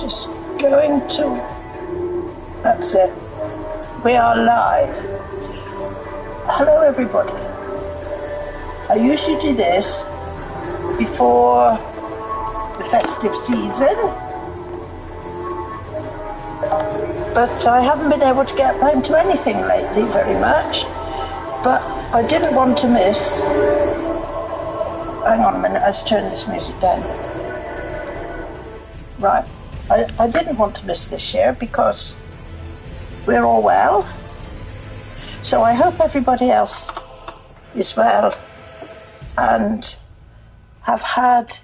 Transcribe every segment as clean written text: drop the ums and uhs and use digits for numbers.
Just going to... That's it. We are live. Hello, everybody. I usually do this before the festive season, but I haven't been able to get round to anything lately very much. But I didn't want to miss... Hang on a minute, let's turn this music down. Right. I didn't want to miss this year because we're all well. So I hope everybody else is well and have had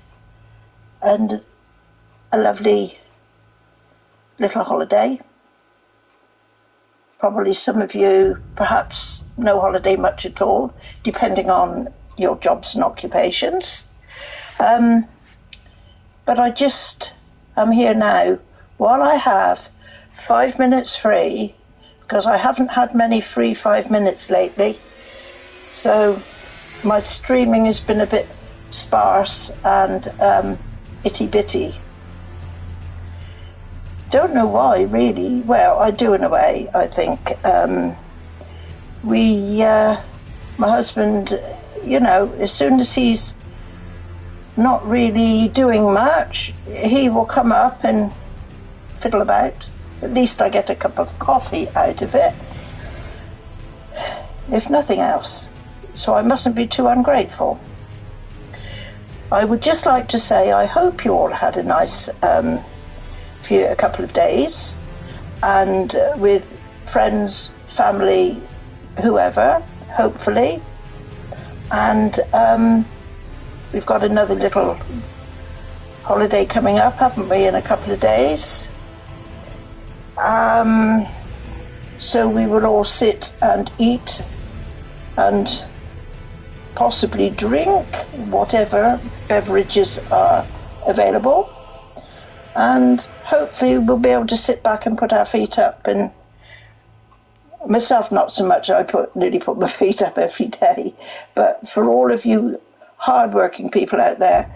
a lovely little holiday. Probably some of you, perhaps no holiday much at all, depending on your jobs and occupations. But I'm here now while I have 5 minutes free, because I haven't had many free 5 minutes lately. So my streaming has been a bit sparse and itty-bitty. Don't know why, really. Well, I do in a way, I think. My husband, as soon as he's not really doing much, he will come up and fiddle about. At least I get a cup of coffee out of it, if nothing else. So I mustn't be too ungrateful. I would just like to say I hope you all had a nice a couple of days, and with friends, family, whoever, hopefully. And we've got another little holiday coming up, haven't we, in a couple of days? So we will all sit and eat and possibly drink whatever beverages are available. And hopefully we'll be able to sit back and put our feet up. And myself, not so much. I nearly put my feet up every day. But for all of you hard-working people out there,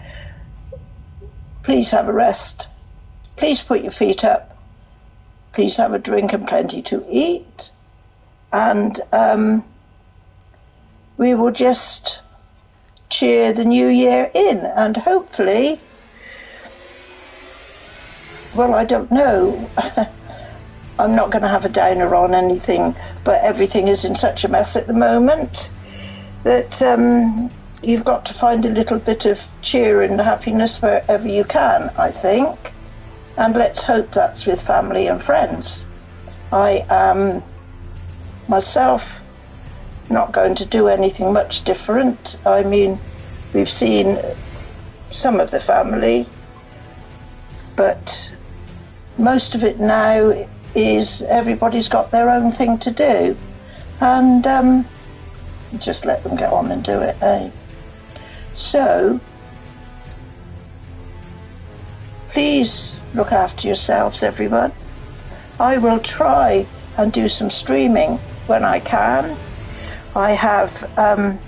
please have a rest. Please put your feet up. Please have a drink and plenty to eat. And we will just cheer the new year in. And hopefully, well, I don't know. I'm not going to have a downer on anything, but everything is in such a mess at the moment that you've got to find a little bit of cheer and happiness wherever you can, I think. And let's hope that's with family and friends. I am myself not going to do anything much different. I mean, we've seen some of the family, but most of it now is everybody's got their own thing to do, and just let them get on and do it, eh? So please look after yourselves, everyone. I will try and do some streaming when I can. I'm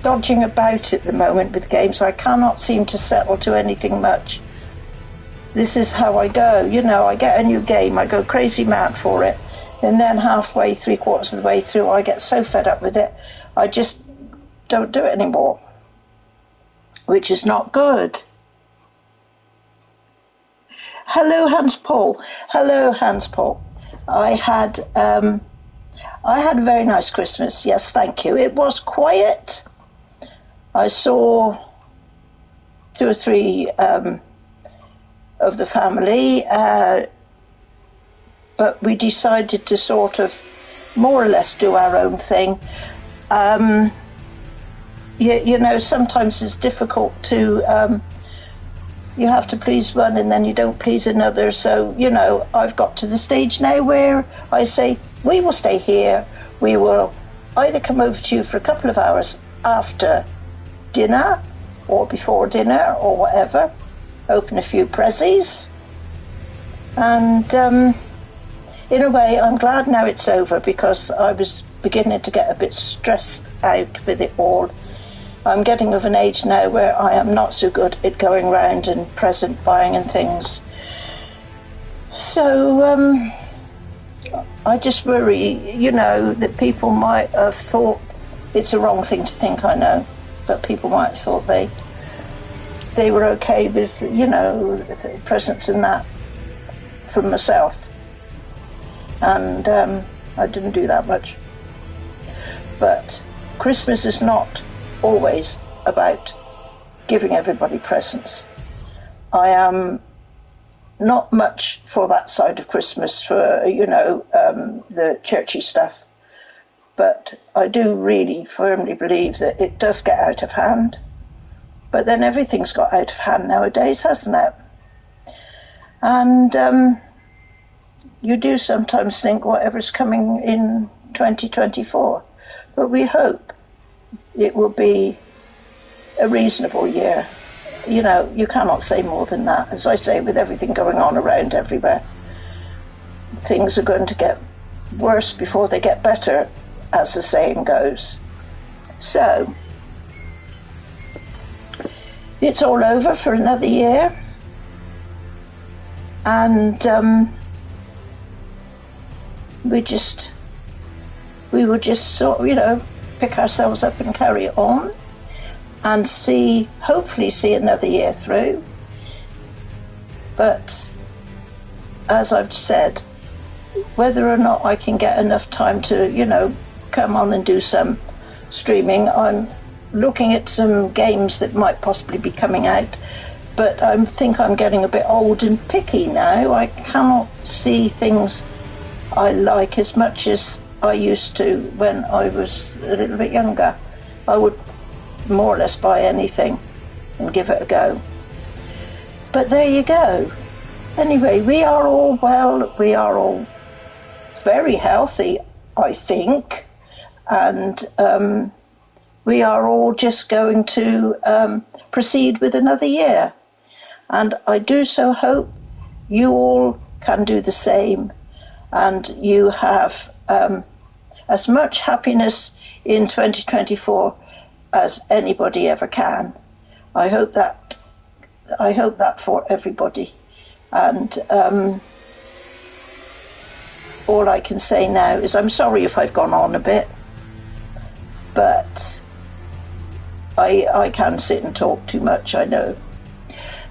dodging about at the moment with games. I cannot seem to settle to anything much. This is how I go. I get a new game, I go crazy mad for it, and then halfway, 3/4 of the way through, I get so fed up with it, I just don't do it anymore, which is not good. Hello, Hans Paul. Hello, Hans Paul. I had a very nice Christmas. Yes, thank you. It was quiet. I saw 2 or 3 of the family, but we decided to sort of more or less do our own thing. Sometimes it's difficult to, you have to please one and then you don't please another. So, I've got to the stage now where I say, we will stay here. We will either come over to you for a couple of hours after dinner or before dinner or whatever, open a few prezzies, and in a way I'm glad now it's over, because I was beginning to get a bit stressed out with it all. I'm getting of an age now where I am not so good at going round and present buying and things. So I just worry, that people might have thought it's a wrong thing to think, I know, but people might have thought they were okay with, the presents and that from myself. And I didn't do that much. But Christmas is not always about giving everybody presents. I am not much for that side of Christmas, for, the churchy stuff. But I do really firmly believe that it does get out of hand. But then everything's got out of hand nowadays, hasn't it? And you do sometimes think whatever's coming in 2024. But we hope it will be a reasonable year. You cannot say more than that. As I say, with everything going on around everywhere, things are going to get worse before they get better, as the saying goes. So, it's all over for another year. And we will just sort of, pick ourselves up and carry on and hopefully see another year through. But as I've said, whether or not I can get enough time to, come on and do some streaming, I'm looking at some games that might possibly be coming out, but I think I'm getting a bit old and picky now. I cannot see things I like as much as I used to when I was a little bit younger. I would more or less buy anything and give it a go. But there you go. Anyway, we are all well, we are all very healthy, I think, and we are all just going to proceed with another year. And I do so hope you all can do the same, and you have as much happiness in 2024 as anybody ever can. I hope that for everybody. And all I can say now is I'm sorry if I've gone on a bit, but I can sit and talk too much, I know.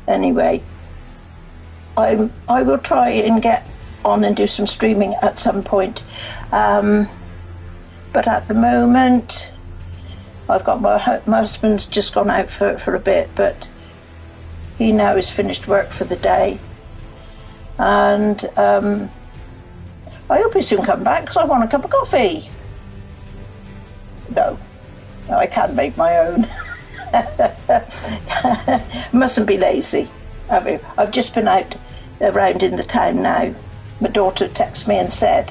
Anyway, I will try and get on and do some streaming at some point. But at the moment, I've got my husband's just gone out for a bit, but he now has finished work for the day. And I hope he soon come back because I want a cup of coffee. No, I can make my own. Mustn't be lazy. I've just been out around in the town now. My daughter texted me and said,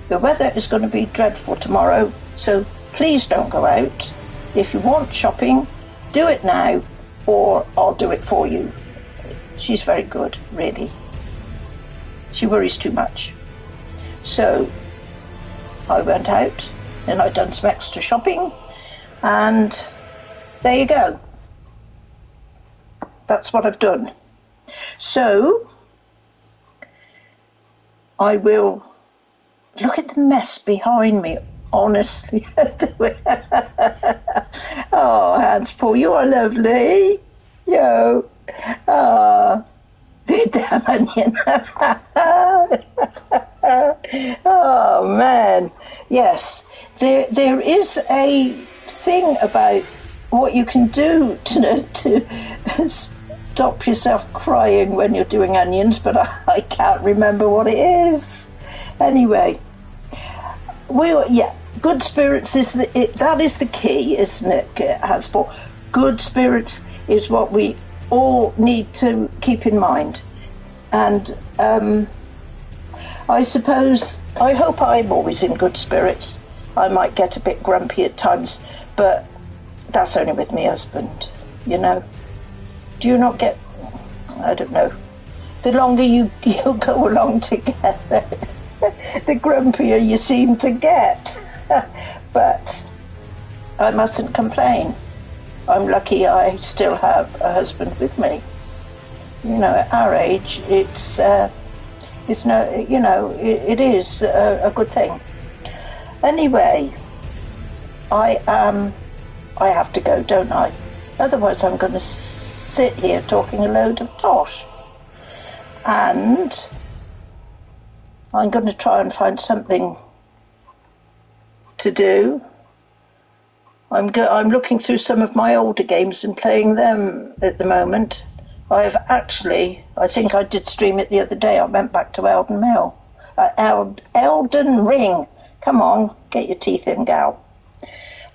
the weather is going to be dreadful tomorrow, so please don't go out. If you want shopping, do it now, or I'll do it for you. She's very good, really. She worries too much. So I went out and I'd done some extra shopping, and there you go. That's what I've done. So I will look at the mess behind me, honestly. Oh, Hans Paul, you are lovely. Yo. Oh, the damn onion. Oh, man. Yes, there is a thing about what you can do to stop yourself crying when you're doing onions, but I can't remember what it is. Anyway, good spirits that is the key, isn't it, Hans Paul? Good spirits is what we all need to keep in mind. And I hope I'm always in good spirits. I might get a bit grumpy at times, but that's only with my husband, Do you not get, I don't know, the longer you go along together, the grumpier you seem to get. But I mustn't complain. I'm lucky I still have a husband with me. At our age, it's It's no, you know, it is a good thing. Anyway, I have to go, don't I? Otherwise I'm going to sit here talking a load of tosh. And I'm going to try and find something to do. I'm looking through some of my older games and playing them at the moment. I think I did stream it the other day. I went back to Elden Ring. Come on, get your teeth in, gal.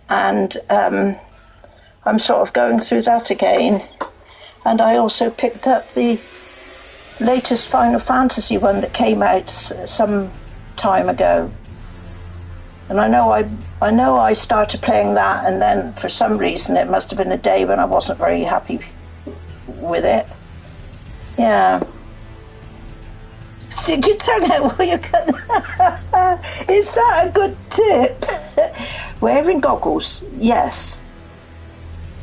And I'm sort of going through that again. And I also picked up the latest Final Fantasy one that came out some time ago. And I know I started playing that, and then for some reason it must have been a day when I wasn't very happy with it. Yeah. Did you turn out while you're cutting? Is that a good tip? Wearing goggles, yes.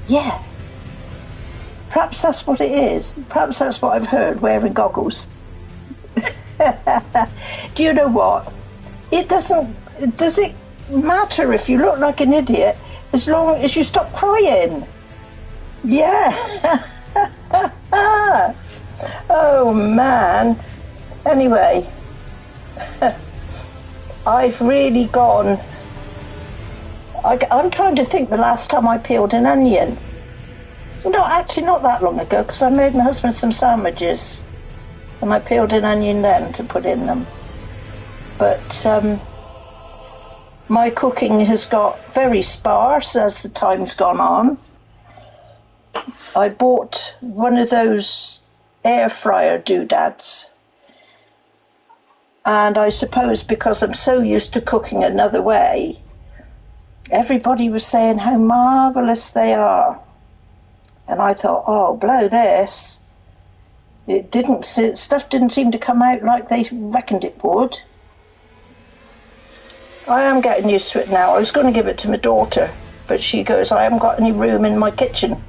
Yeah. Perhaps that's what it is. Perhaps that's what I've heard, wearing goggles. Do you know what? Does it matter if you look like an idiot as long as you stop crying? Yeah. Oh man. Anyway, I've really gone. I'm trying to think the last time I peeled an onion. No, actually not that long ago, because I made my husband some sandwiches and I peeled an onion then to put in them. But my cooking has got very sparse as the time's gone on. I bought one of those air fryer doodads, and I suppose because I'm so used to cooking another way, everybody was saying how marvellous they are. And I thought, oh, blow this. Stuff didn't seem to come out like they reckoned it would. I am getting used to it now. I was going to give it to my daughter, but she goes, I haven't got any room in my kitchen.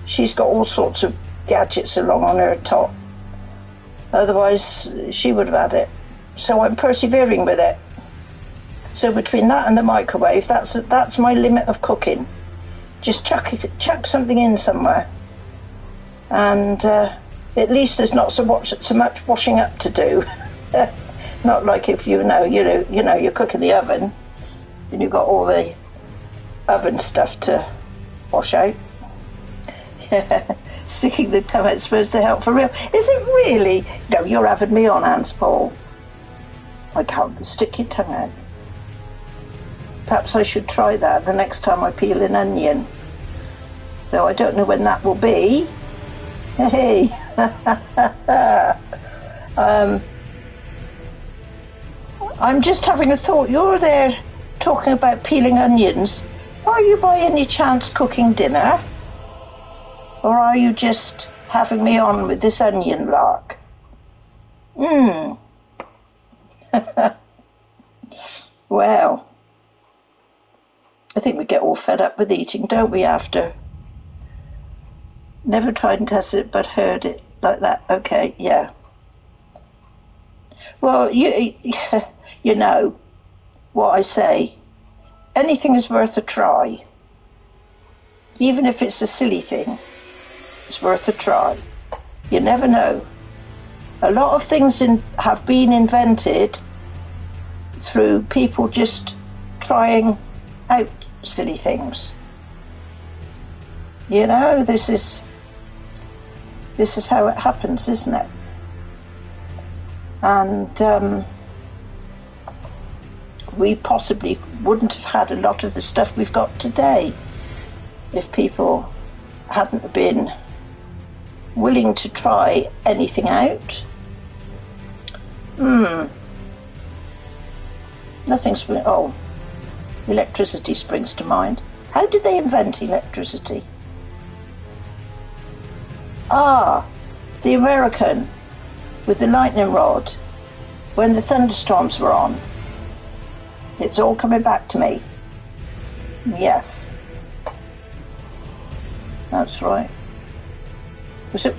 She's got all sorts of gadgets along on her top. Otherwise, she would have had it. So I'm persevering with it. So between that and the microwave, that's my limit of cooking. Just chuck something in somewhere, and at least there's not so much washing up to do. Not like if you know you're cooking the oven, and you've got all the oven stuff to wash out. Yeah, sticking the tongue out's supposed to help for real. Is it really? No, you're having me on, Hans Paul. I can't stick your tongue out. Perhaps I should try that the next time I peel an onion. Though I don't know when that will be. Hey. I'm just having a thought. You're there talking about peeling onions. Are you by any chance cooking dinner? Or are you just having me on with this onion lark? Well, I think we get all fed up with eating, don't we, after? Never tried and tested it, but heard it like that. Okay, yeah. Well, you know what I say. Anything is worth a try. Even if it's a silly thing, it's worth a try. You never know. A lot of things have been invented through people just trying out silly things. You know, this is how it happens, isn't it? And we possibly wouldn't have had a lot of the stuff we've got today if people hadn't been willing to try anything out. Electricity springs to mind. How did they invent electricity? The American with the lightning rod when the thunderstorms were on. It's all coming back to me. Yes. That's right. Was it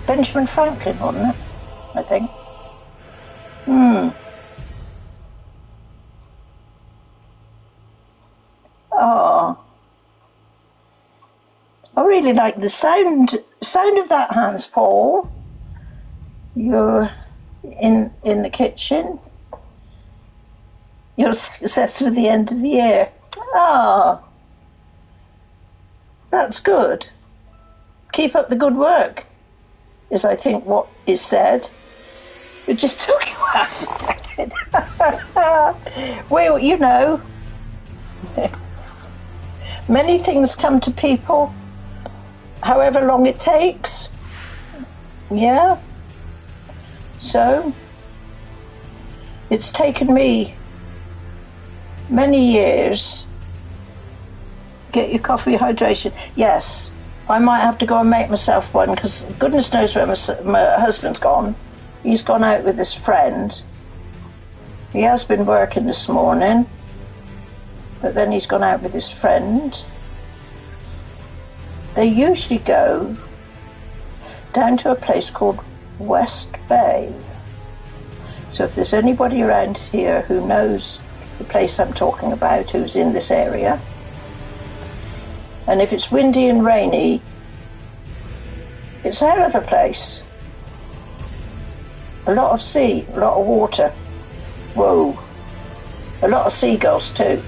Benjamin Franklin, wasn't it? I think. Oh, I really like the sound of that, Hans Paul. You're in the kitchen. Your success with the end of the year. Ah, that's good. Keep up the good work, is I think what is said. It just took you out a second. Well, you know, many things come to people, however long it takes. Yeah. So, it's taken me many years. Get your coffee hydration. Yes, I might have to go and make myself one, because goodness knows where my husband's gone. He's gone out with his friend. He has been working this morning, but then he's gone out with his friend. They usually go down to a place called West Bay. So if there's anybody around here who knows the place I'm talking about, who's in this area, and if it's windy and rainy, it's a hell of a place. A lot of sea, a lot of water. Whoa. A lot of seagulls too.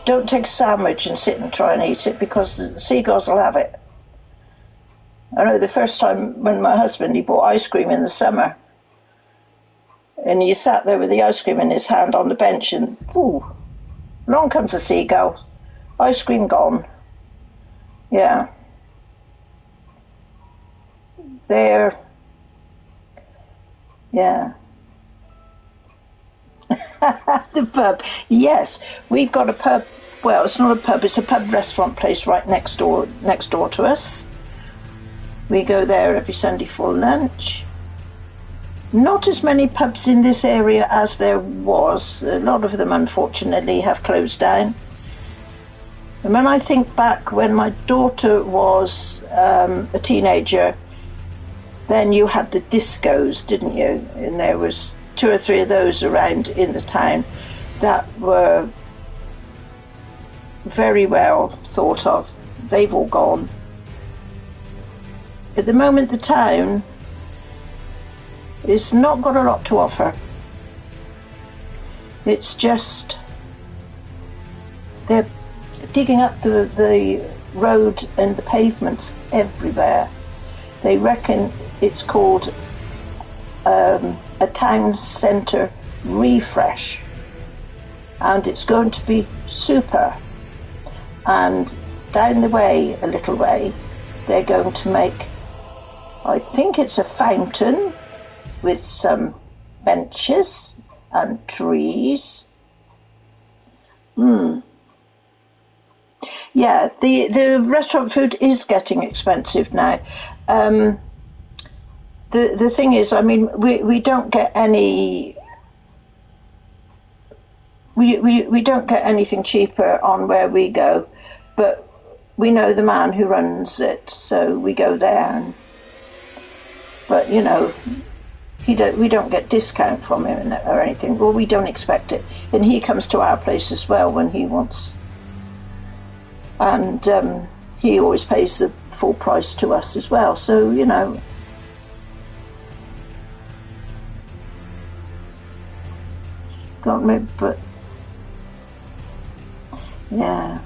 Don't take a sandwich and sit and try and eat it, because the seagulls will have it. I know the first time when my husband, he bought ice cream in the summer, and he sat there with the ice cream in his hand on the bench, and ooh, along comes a seagull. Ice cream gone. Yeah. There. Yeah. The pub. Yes, we've got a pub. Well, it's not a pub, it's a pub restaurant place right next door to us. We go there every Sunday for lunch. Not as many pubs in this area as there was. A lot of them, unfortunately, have closed down. And when I think back when my daughter was a teenager, then you had the discos, didn't you? And there was 2 or 3 of those around in the town that were very well thought of. They've all gone. At the moment, the town has not got a lot to offer. It's just they're digging up the road and the pavements everywhere. They reckon it's called a town centre refresh, and it's going to be super. And down the way, a little way, they're going to make, I think it's a fountain with some benches and trees. Yeah, the restaurant food is getting expensive now. The thing is, I mean, we don't get any. We don't get anything cheaper on where we go, but we know the man who runs it, so we go there. But you know, we don't get discount from him or anything. Well, we don't expect it, and he comes to our place as well when he wants, and he always pays the full price to us as well. So you know. Can't remember, but yeah.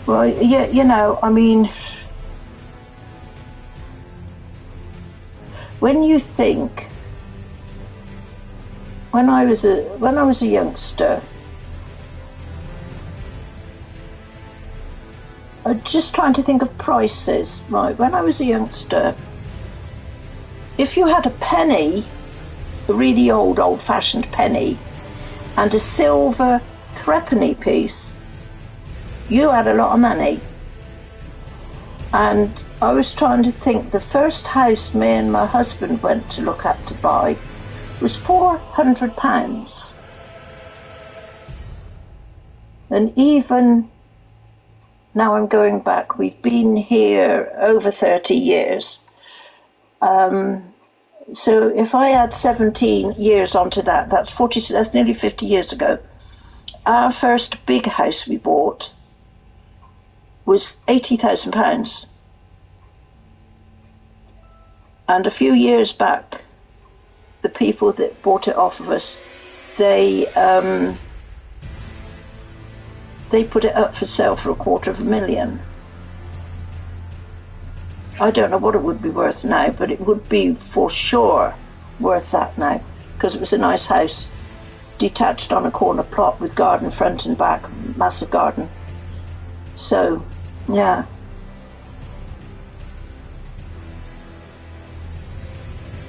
Well, yeah, you know, I mean, when you think, when I was a youngster, I'm just trying to think of prices. Right, when I was a youngster, if you had a penny, a really old-fashioned penny, and a silver threepenny piece, you had a lot of money. And I was trying to think, the first house me and my husband went to look at to buy was £400. And even now I'm going back, we've been here over 30 years, So if I add 17 years onto that, that's nearly 50 years ago. Our first big house we bought was £80,000. And a few years back, the people that bought it off of us, they put it up for sale for £250,000. I don't know what it would be worth now, but it would be for sure worth that now, because it was a nice house, detached on a corner plot with garden front and back, massive garden. So, yeah.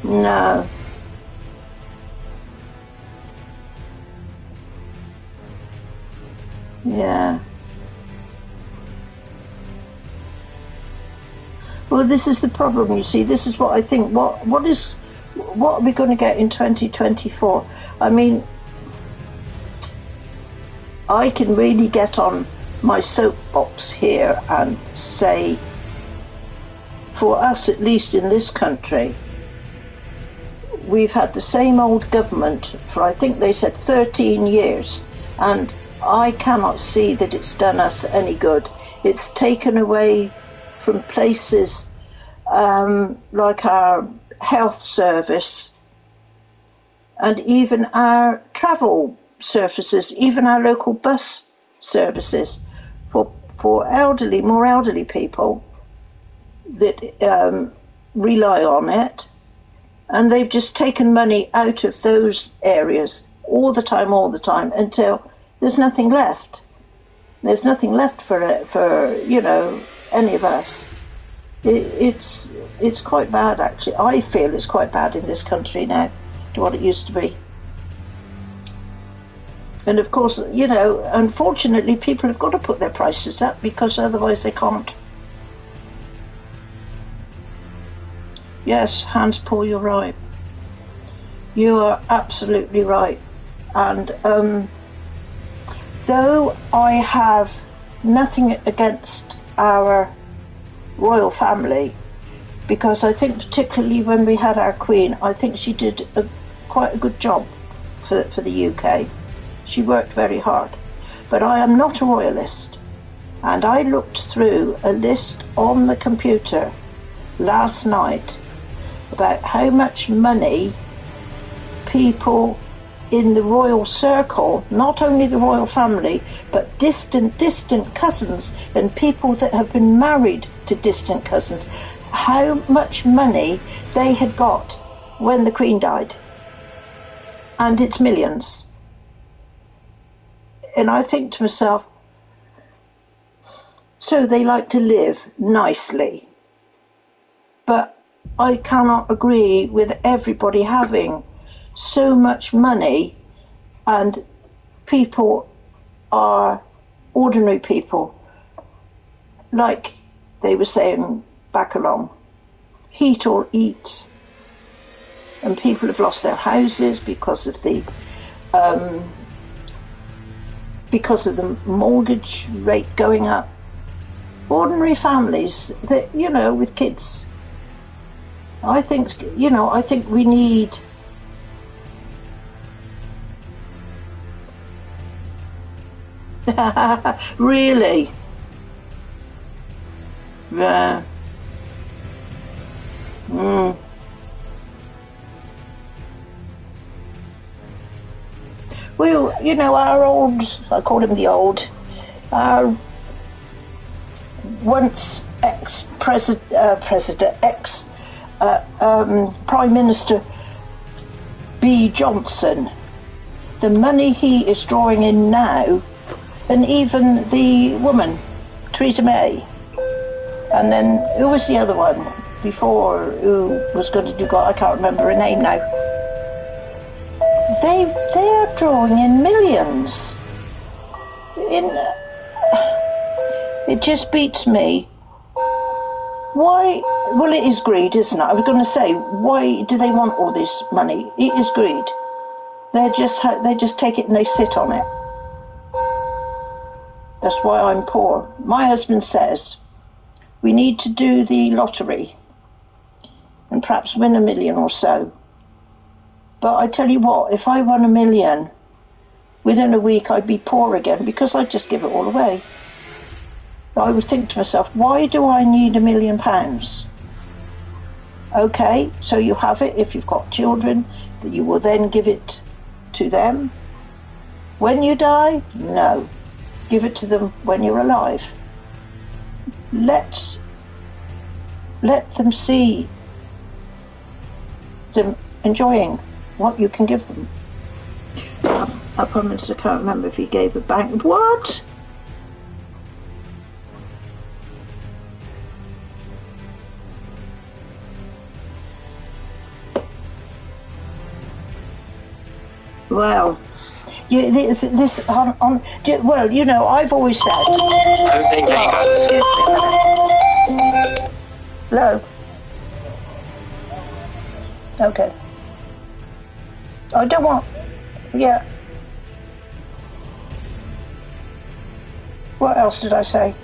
No. Yeah. Well, this is the problem, you see. This is what I think. What are we going to get in 2024? I mean, I can really get on my soapbox here and say, for us, at least in this country, we've had the same old government for, I think they said, 13 years, and I cannot see that it's done us any good. It's taken away from places like our health service and even our travel services, even our local bus services for more elderly people that rely on it. And they've just taken money out of those areas all the time until there's nothing left. There's nothing left for any of us. It's quite bad, actually. I feel it's quite bad in this country now to what it used to be. And of course, unfortunately, people have got to put their prices up because otherwise they can't. Yes, Hans Paul, you're right. You are absolutely right. And though I have nothing against our royal family, because I think particularly when we had our Queen, I think she did quite a good job for the UK. She worked very hard. But I am not a royalist. And I looked through a list on the computer last night about how much money people in the royal circle, not only the royal family, but distant cousins and people that have been married to distant cousins, how much money they had got when the Queen died. And it's millions. And I think to myself, so they like to live nicely. But I cannot agree with everybody having so much money, and people are ordinary people, like they were saying back along, heat or eat. And people have lost their houses because of the mortgage rate going up. Ordinary families that, with kids. I think we need really. Yeah. Well, our old, I call him the old, our once ex-Prime Minister B. Johnson, the money he is drawing in now, and even the woman, Theresa May, and then who was the other one before who was going to do God? I can't remember her name now. They are drawing in millions. It just beats me. Why? Well, it is greed, isn't it? I was going to say, why do they want all this money? It is greed. They just take it and they sit on it. That's why I'm poor. My husband says we need to do the lottery and perhaps win 1 million or so. But I tell you what, if I won 1 million, within a week I'd be poor again because I'd just give it all away. I would think to myself, why do I need £1 million? Okay, so you have it if you've got children, that you will then give it to them. When you die, no. Give it to them when you're alive. Let them see them enjoying what you can give them. Our Prime Minister can't remember if he gave a bank. What? Well, this on well, you know, I've always said. Hello. Okay. I don't want. Yeah. What else did I say?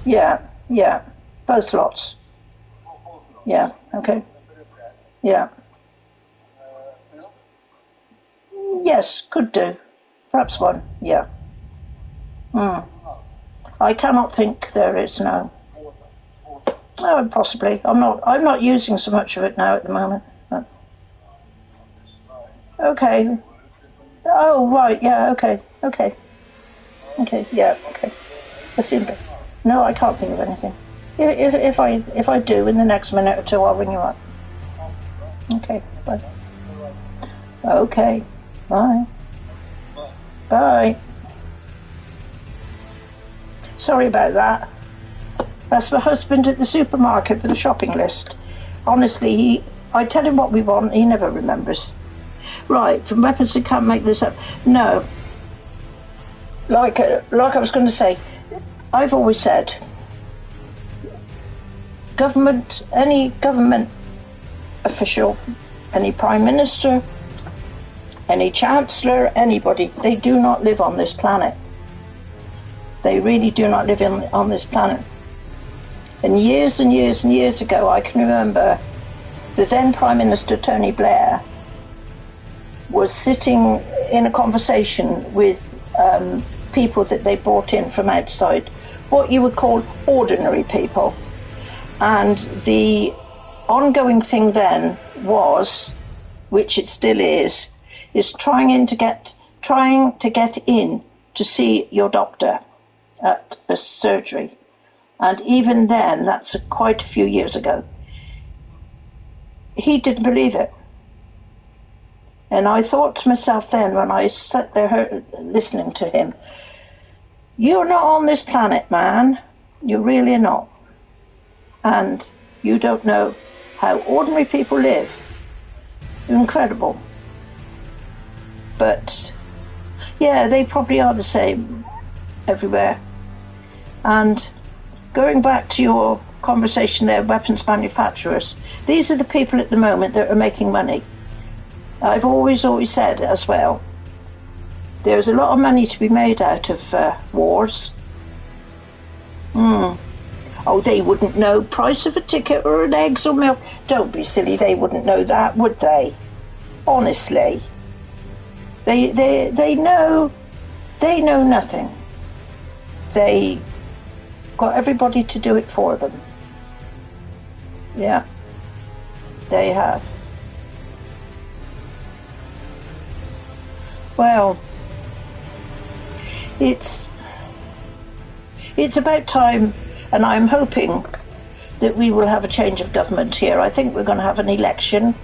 Yeah. Yeah. Both lots. Yeah, okay. Yeah. Yes, could do. Perhaps one, yeah. I cannot think there is, no. Oh, possibly. I'm not using so much of it now at the moment. But... Okay. Oh, right, yeah, okay. Okay, yeah, okay. Assume it. No, I can't think of anything. If I do, in the next minute or two, I'll ring you up. Okay, bye. Okay, bye. Bye. Sorry about that. That's my husband at the supermarket with a shopping list. Honestly, I tell him what we want, he never remembers. Right, from weapons, I can't make this up. No. Like I was going to say, I've always said, any government official, any prime minister, any chancellor, anybody, they do not live on this planet. They really do not live on this planet. And years and years and years ago, I can remember the then Prime Minister Tony Blair was sitting in a conversation with people that they brought in from outside, what you would call ordinary people. And the ongoing thing then was, which it still is trying to get in to see your doctor at a surgery. And even then, that's quite a few years ago, he didn't believe it. And I thought to myself then, when I sat there listening to him, you're not on this planet, man. You really are not. And you don't know how ordinary people live. Incredible. But, yeah, they probably are the same everywhere. And going back to your conversation there, weapons manufacturers, these are the people at the moment that are making money. I've always said as well, there's a lot of money to be made out of wars. Oh, they wouldn't know price of a ticket or an eggs or milk. Don't be silly, they wouldn't know that, would they? Honestly. They know nothing. They got everybody to do it for them. Yeah, they have. Well, it's about time, and I'm hoping that we will have a change of government here. I think we're going to have an election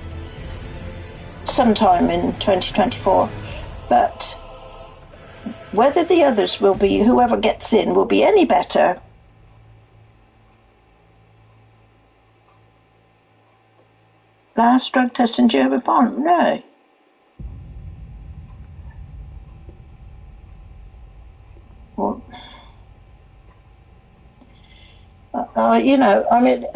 sometime in 2024, but whether the others will be, whoever gets in, will be any better. Last drug test in German Parliament? No. Well, you know, I mean,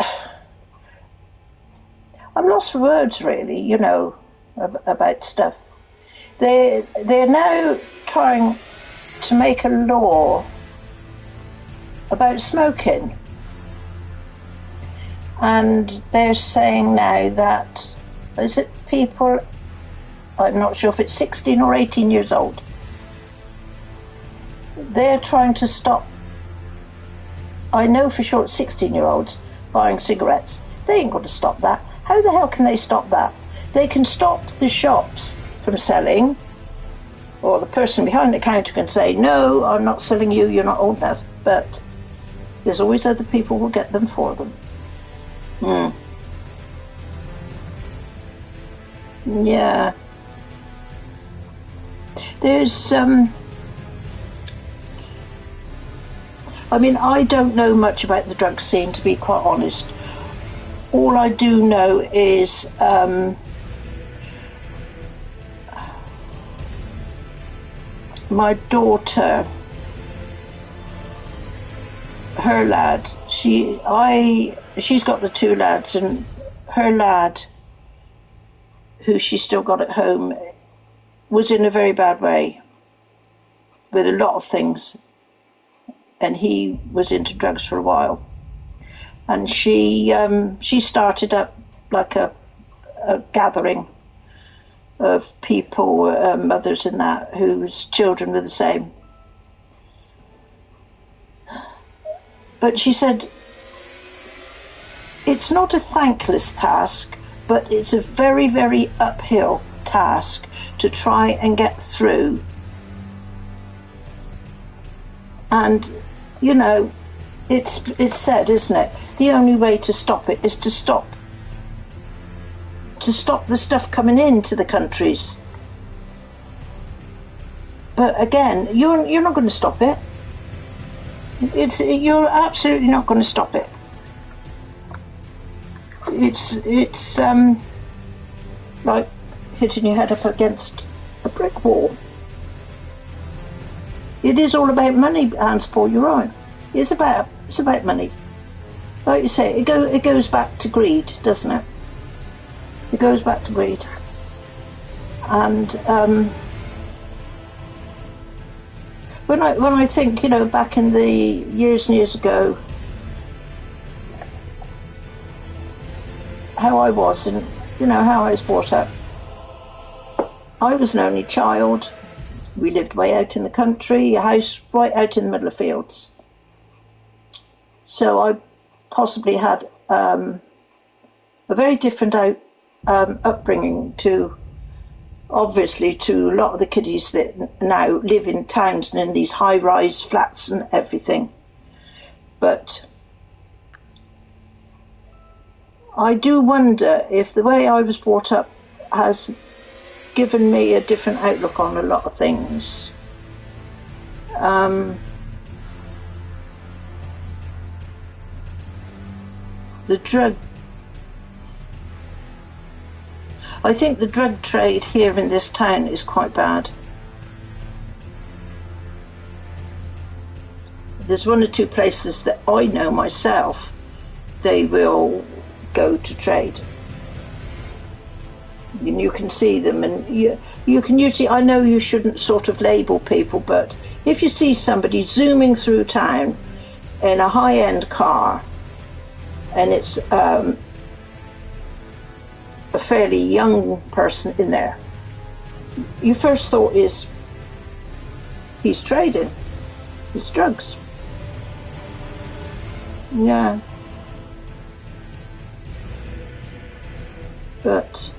I'm lost for words, really, you know, about stuff. They're now trying to make a law about smoking. And they're saying now that, is it people, I'm not sure if it's 16 or 18 years old, they're trying to stop, I know for sure it's 16-year-olds buying cigarettes. They ain't going to stop that. How the hell can they stop that? They can stop the shops from selling, or the person behind the counter can say, no, I'm not selling you, you're not old enough. But there's always other people who will get them for them. Yeah. There's, I mean, I don't know much about the drug scene, to be quite honest. All I do know is my daughter, her lad, she's got the two lads, and her lad, who she still got at home, was in a very bad way with a lot of things, and he was into drugs for a while. And she started up like a gathering of people, mothers and that, whose children were the same. But she said, it's not a thankless task, but it's a very, very uphill task to try and get through. And, you know, it's said, isn't it? The only way to stop it is to stop the stuff coming into the countries. But again, you're not going to stop it. You're absolutely not going to stop it. It's like hitting your head up against a brick wall. It is all about money, Hans Paul, you're right. It's about money. Like you say, it goes back to greed, doesn't it? It goes back to greed. And when I think, you know, back in the years and years ago, how I was and, you know, how I was brought up. I was an only child. We lived way out in the country, a house right out in the middle of fields. So I possibly had a very different upbringing to, obviously, to a lot of the kiddies that now live in towns and in these high-rise flats and everything. But I do wonder if the way I was brought up has given me a different outlook on a lot of things. I think the drug trade here in this town is quite bad. There's one or two places that I know myself, they will go to trade. And you can see them, and you can usually, I know you shouldn't sort of label people, but if you see somebody zooming through town in a high-end car, and it's a fairly young person in there, your first thought is, he's trading, it's drugs. Yeah. But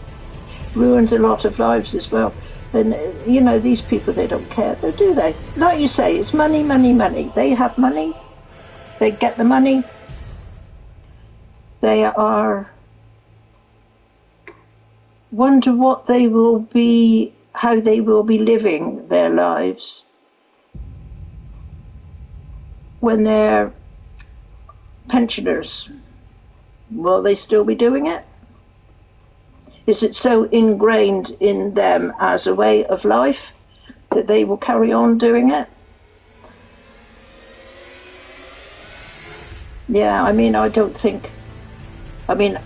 ruins a lot of lives as well. And, you know, these people, they don't care, though, do they? Like you say, it's money, money, money. They have money. They get the money. They are... wonder what they will be, how they will be living their lives when they're pensioners. Will they still be doing it? Is it so ingrained in them as a way of life that they will carry on doing it? Yeah, I mean, I don't think... I mean,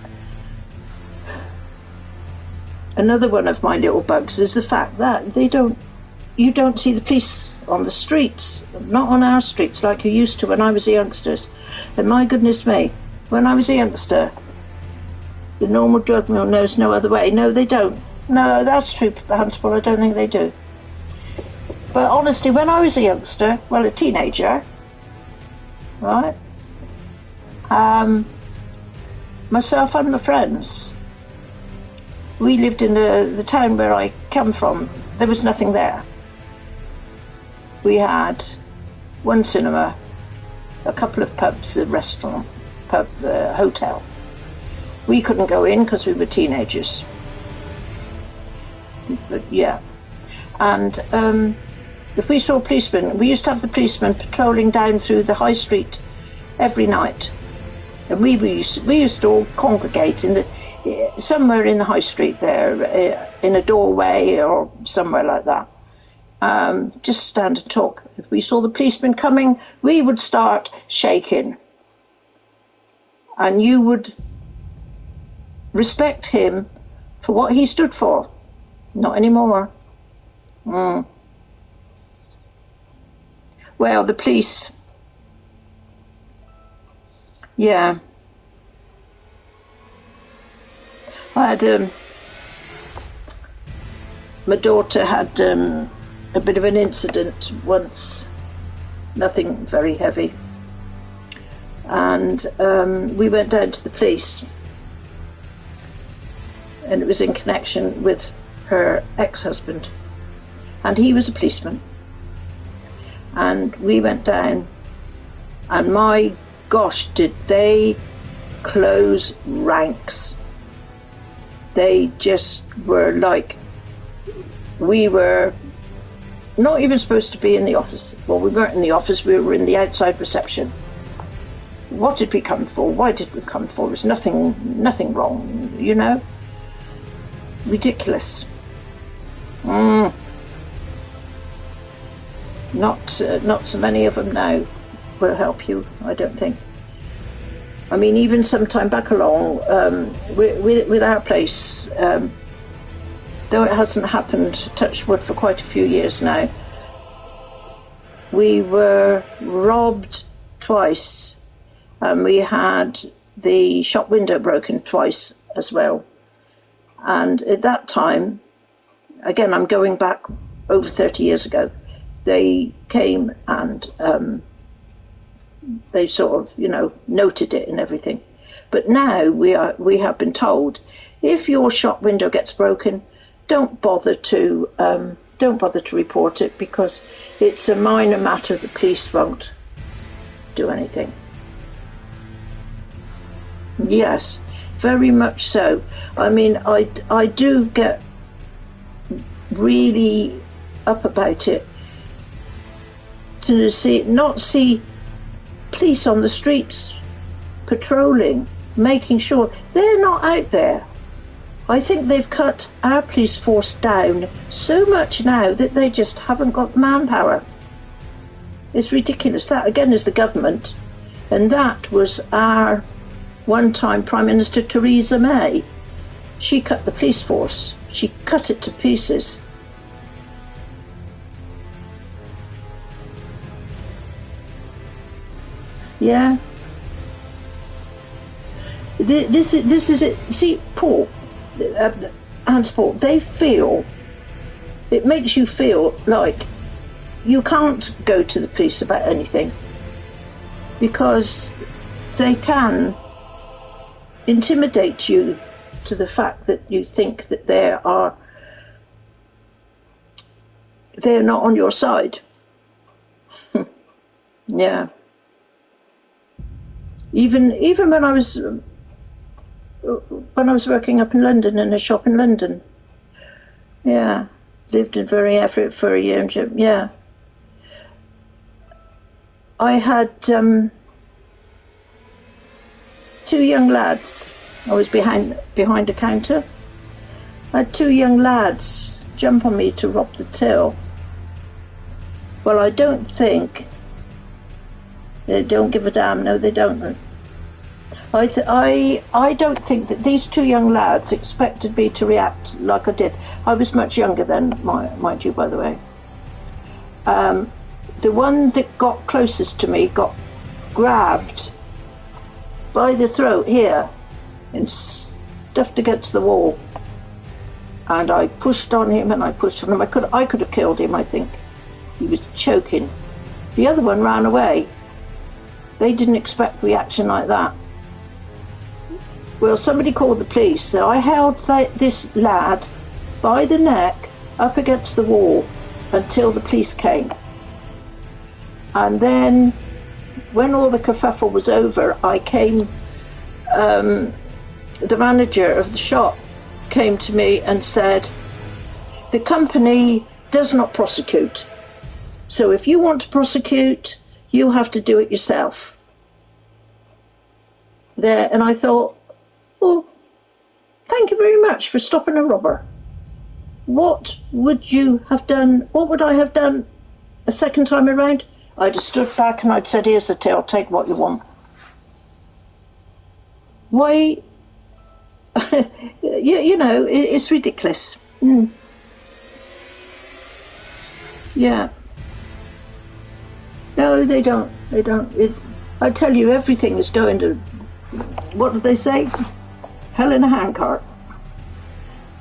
another one of my little bugs is the fact that you don't see the police on the streets, not on our streets like you used to when I was a youngster. And my goodness me, when I was a youngster, the normal drug mule knows no other way. No, they don't. No, that's true, Hansful, I don't think they do. But honestly, when I was a youngster, well, a teenager, right, myself and my friends, we lived in the town where I come from. There was nothing there. We had one cinema, a couple of pubs, a restaurant, hotel. We couldn't go in because we were teenagers. But yeah, and if we saw policemen, we used to have the policemen patrolling down through the high street every night, and we used to all congregate in somewhere in the high street there, in a doorway or somewhere like that. Just stand and talk. If we saw the policeman coming, we would start shaking, and you would respect him for what he stood for. Not anymore. Well, the police, yeah. I had, my daughter had a bit of an incident once, nothing very heavy, and we went down to the police, and it was in connection with her ex-husband, and he was a policeman, and we went down, and my gosh, did they close ranks. They just were like, we were not even supposed to be in the office. Well, we weren't in the office, we were in the outside reception. What did we come for? Why did we come for? There was nothing wrong, you know? Ridiculous. Not so many of them now will help you, I don't think. I mean, even sometime back along, with our place, though it hasn't happened, touch wood, for quite a few years now, we were robbed twice, and we had the shop window broken twice as well. And at that time, again, I'm going back over 30 years ago, they came and they sort of, you know, noted it and everything. But now we have been told, if your shop window gets broken, don't bother to report it, because it's a minor matter. The police won't do anything. Yes, very much so. I mean, I do get really up about it to not see police on the streets patrolling, making sure they're not out there. I think they've cut our police force down so much now that they just haven't got manpower. It's ridiculous. That again is the government, and that was our one-time Prime Minister Theresa May. She cut the police force. She cut it to pieces. Yeah. This is it. See, Paul, and Paul, they feel, it makes you feel like you can't go to the police about anything, because they can intimidate you to the fact that you think that they're not on your side. Yeah. Even when I was working up in London in a shop in London, yeah, lived in very effort for a year. Yeah, I had 2 young lads. I was behind a counter. I had 2 young lads jump on me to rob the till. Well, I don't think they don't give a damn. No, they don't. I don't think that these 2 young lads expected me to react like I did. I was much younger then, mind you, by the way. the one that got closest to me got grabbed by the throat here and stuffed against the wall. And I pushed on him and I pushed on him. I could have killed him, I think. He was choking. The other one ran away. They didn't expect reaction like that. Well, somebody called the police, so I held this lad by the neck up against the wall until the police came. And then, when all the kerfuffle was over, the manager of the shop came to me and said, the company does not prosecute. So if you want to prosecute, you have to do it yourself. There, and I thought, well, thank you very much for stopping a robber. What would you have done? What would I have done a second time around? I'd have stood back and I'd said, here's the till, take what you want. Why? you know, it's ridiculous. Yeah. No, they don't. They don't. I tell you, everything is going to, what did they say? Hell in a handcart.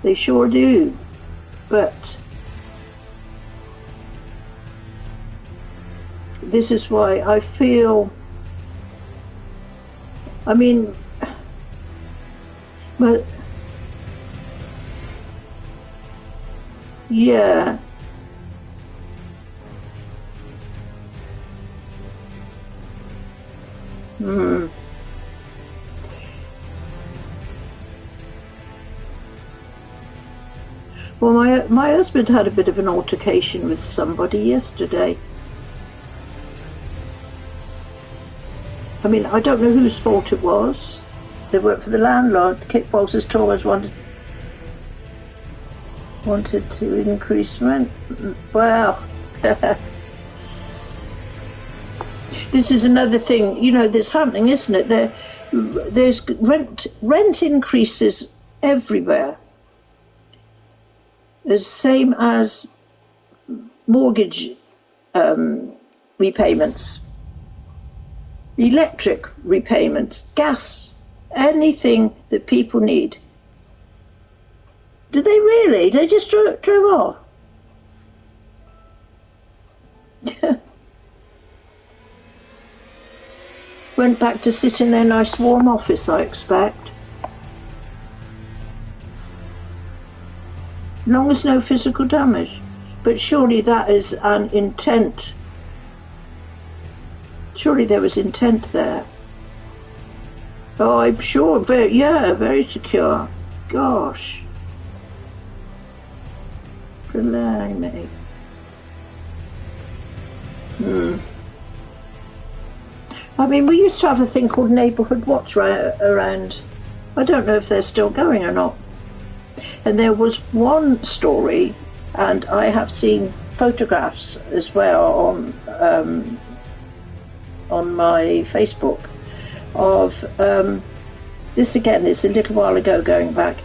They sure do. But this is why I feel, I mean, but yeah. Well, my husband had a bit of an altercation with somebody yesterday. I mean, I don't know whose fault it was. They worked for the landlord. Kickboxers Torres wanted to increase rent. Well, this is another thing, you know, that's happening, isn't it? There's rent increases everywhere. The same as mortgage repayments, electric repayments, gas, anything that people need. Did they really? They just drove off. Went back to sit in their nice warm office, I expect. As long as no physical damage. But surely that is an intent. Surely there was intent there. Oh, I'm sure. Very secure. Gosh. Blimey. I mean, we used to have a thing called Neighbourhood Watch around. I don't know if they're still going or not. And there was one story, and I have seen photographs as well on my Facebook of this again. It's a little while ago, going back.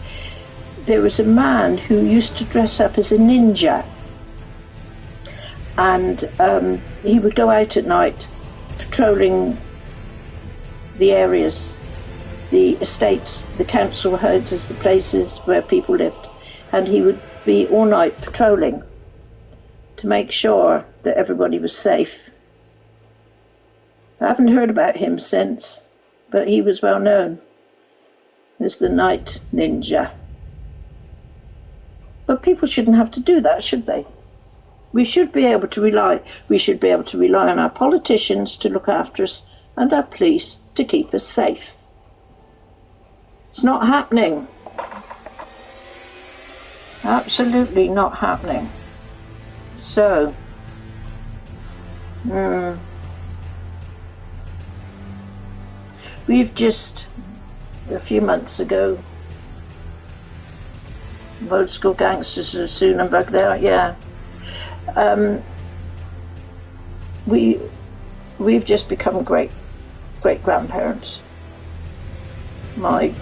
There was a man who used to dress up as a ninja, and he would go out at night patrolling the areas, the estates, the council houses, the places where people lived, and he would be all night patrolling to make sure that everybody was safe. I haven't heard about him since, but he was well known as the night ninja. But people shouldn't have to do that, should they? We should be able to rely on our politicians to look after us and our police to keep us safe. It's not happening. Absolutely not happening. So, we've just, a few months ago, old school gangsters are soon and back there, yeah. We've just become great grandparents. My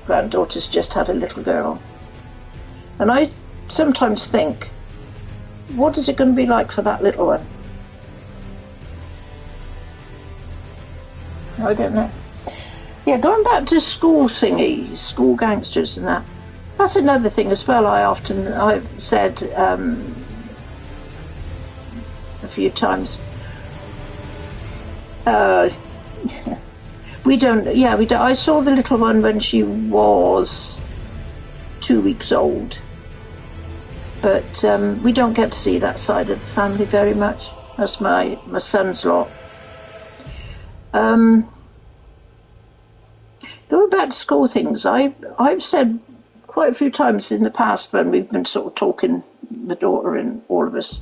granddaughter's just had a little girl, and I sometimes think, what is it going to be like for that little one? I don't know. Yeah, going back to school thingy, school gangsters and that. That's another thing as well. I've said a few times. We don't. Yeah, we don't. I saw the little one when she was 2 weeks old, but we don't get to see that side of the family very much. That's my son's lot. Going back to school things, I've said quite a few times in the past when we've been sort of talking, my daughter and all of us,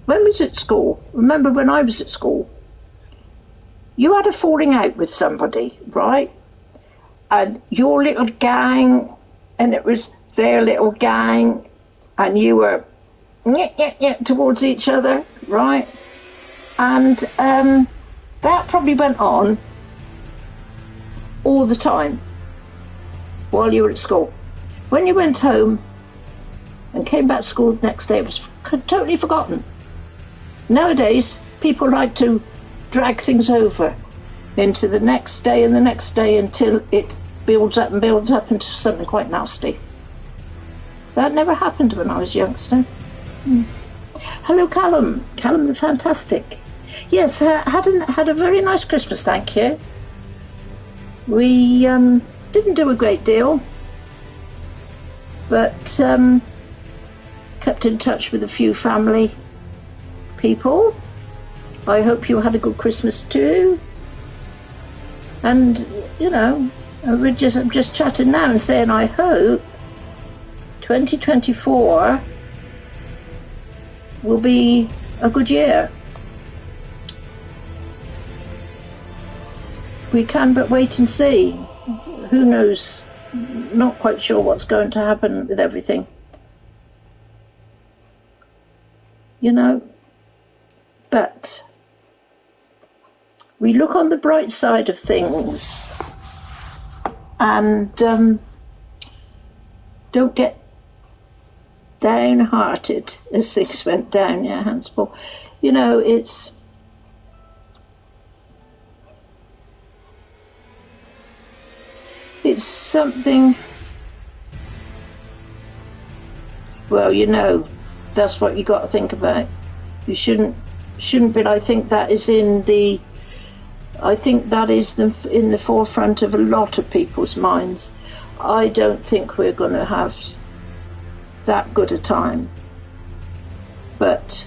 when we was at school, remember when I was at school, you had a falling out with somebody, right? And your little gang, and it was their little gang, and you were towards each other, right? And that probably went on all the time while you were at school. When you went home and came back to school the next day, it was totally forgotten. Nowadays, people like to drag things over into the next day and the next day until it builds up and builds up into something quite nasty. That never happened when I was a youngster. Hello, Callum. Callum the Fantastic. Yes, had a very nice Christmas, thank you. We didn't do a great deal, but kept in touch with a few family people. I hope you had a good Christmas too. And, you know, I'm just chatting now and saying I hope 2024 will be a good year. We can but wait and see. Who knows? Not quite sure what's going to happen with everything. You know, but we look on the bright side of things and don't get downhearted as things went down. Yeah, Hans Paul. You know, it's something. Well, you know, that's what you got to think about. You shouldn't be. I think that is in the forefront of a lot of people's minds. I don't think we're going to have that good a time. But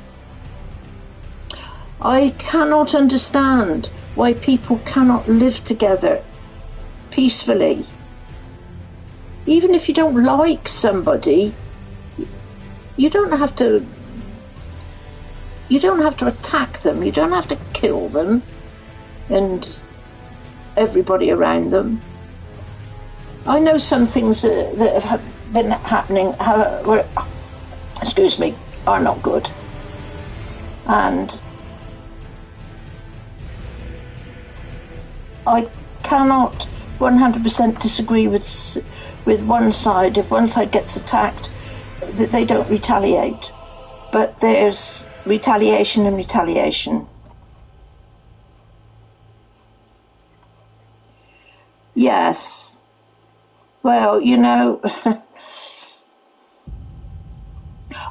I cannot understand why people cannot live together peacefully. Even if you don't like somebody, you don't have to attack them, you don't have to kill them and everybody around them. I know some things that have been happening are not good, and I cannot 100% disagree with one side. If one side gets attacked, that they don't retaliate, but there's retaliation and retaliation. Yes. Well, you know,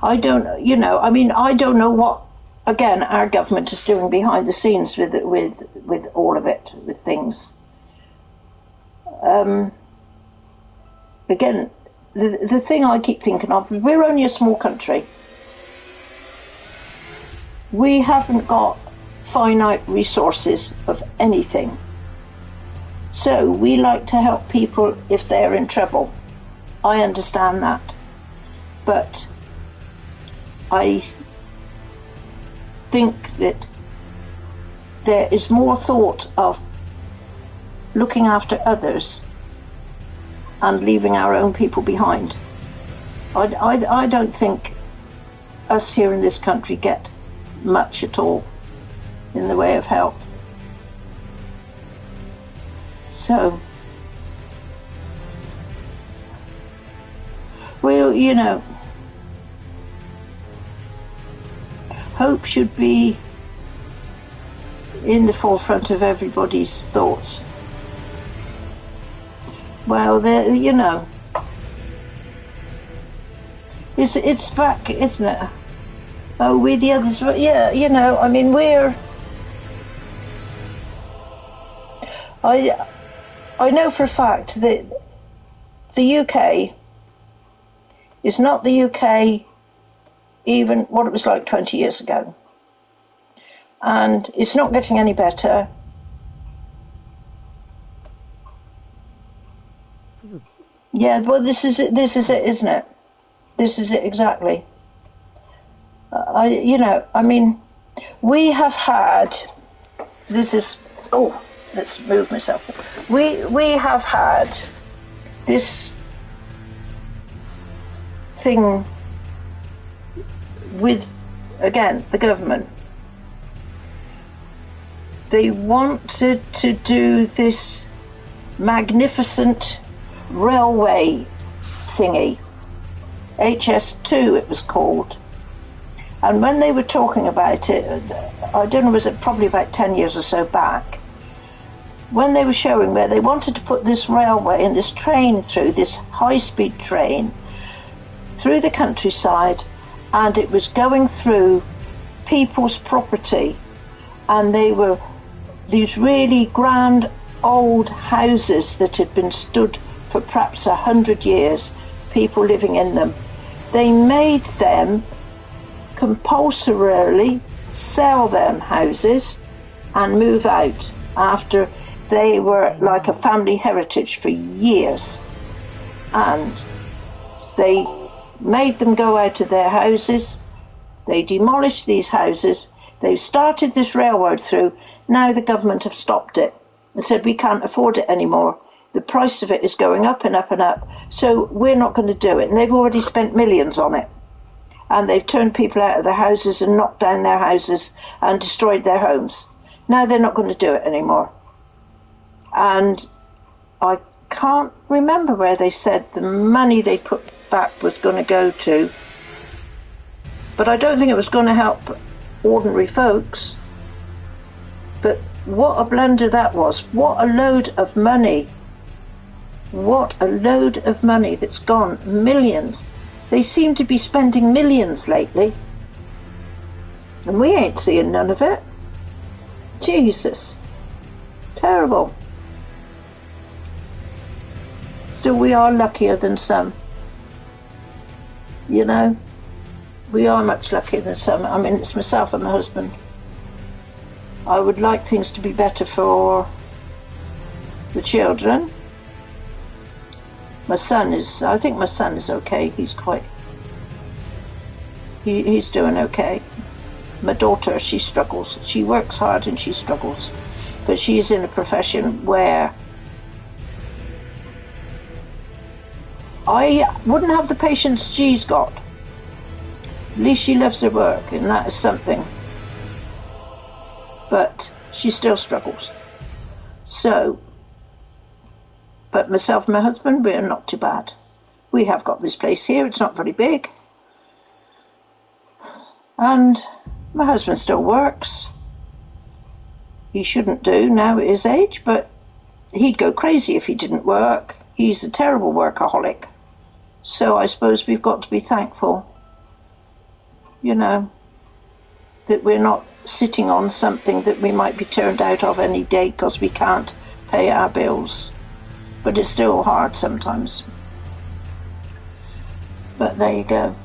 I don't know what, again, our government is doing behind the scenes with all of it, with things. Again, the thing I keep thinking of, we're only a small country. We haven't got finite resources of anything. So we like to help people if they're in trouble. I understand that. But I think that there is more thought of looking after others and leaving our own people behind. I don't think us here in this country get much at all in the way of help. So, well, you know, hope should be in the forefront of everybody's thoughts. Well, you know, it's back, isn't it? Oh, we the others, yeah, you know, I mean, I know for a fact that the UK is not the UK even what it was like 20 years ago. And it's not getting any better. Yeah, well, this is it, isn't it? This is it exactly. You know, I mean, we have had, let's move myself. We have had this thing with, again, the government. They wanted to do this magnificent railway thingy, HS2 it was called. And when they were talking about it, I don't know, was it probably about 10 years or so back, when they were showing where they wanted to put this railway and this train through, this high-speed train, through the countryside, and it was going through people's property, and they were these really grand old houses that had been stood for perhaps 100 years, people living in them. They made them compulsorily sell them houses and move out after they were like a family heritage for years. And they made them go out of their houses. They demolished these houses. They've started this railroad through. Now the government have stopped it and said we can't afford it anymore. The price of it is going up and up and up. So we're not going to do it. And they've already spent millions on it. And they've turned people out of their houses and knocked down their houses and destroyed their homes. Now they're not going to do it anymore. And I can't remember where they said the money they put back was going to go to. But I don't think it was going to help ordinary folks. But what a blunder that was. What a load of money. What a load of money that's gone. Millions. They seem to be spending millions lately. And we ain't seeing none of it. Jesus. Terrible. Still, we are luckier than some. You know? We are much luckier than some. I mean, it's myself and my husband. I would like things to be better for the children. My son is, I think my son is okay. He's doing okay. My daughter, she struggles. She works hard and she struggles. But she's in a profession where I wouldn't have the patience she's got. At least she loves her work, and that is something. But she still struggles. So, but myself and my husband, we're not too bad. We have got this place here. It's not very big. And my husband still works. He shouldn't do now at his age, but he'd go crazy if he didn't work. He's a terrible workaholic. So I suppose we've got to be thankful, you know, that we're not sitting on something that we might be turned out of any day because we can't pay our bills. But it's still hard sometimes. But there you go.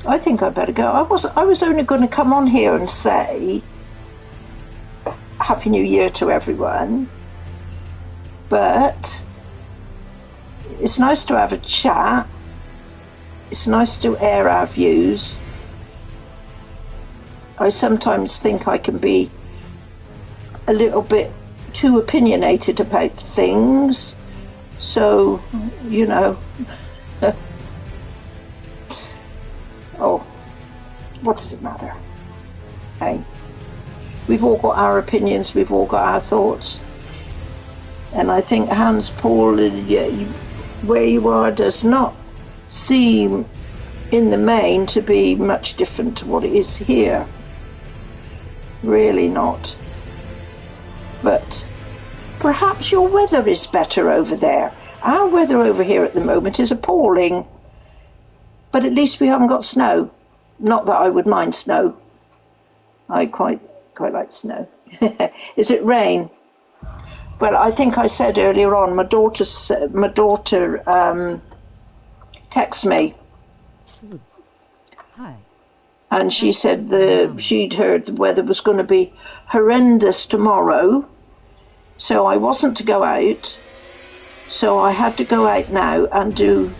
I think I better go. I was only going to come on here and say Happy New Year to everyone. But it's nice to have a chat. It's nice to air our views. I sometimes think I can be a little bit too opinionated about things. So, you know. Oh, what's the matter? Hey, we've all got our opinions, we've all got our thoughts. And I think Hans Paul, where you are, does not seem in the main to be much different to what it is here. really not. But perhaps your weather is better over there. Our weather over here at the moment is appalling. But at least we haven't got snow. Not that I would mind snow. I quite like snow. Is it rain? Well, I think I said earlier on, my daughter texted me. Hi. And she said she'd heard the weather was going to be horrendous tomorrow. So I wasn't to go out. So I had to go out now and do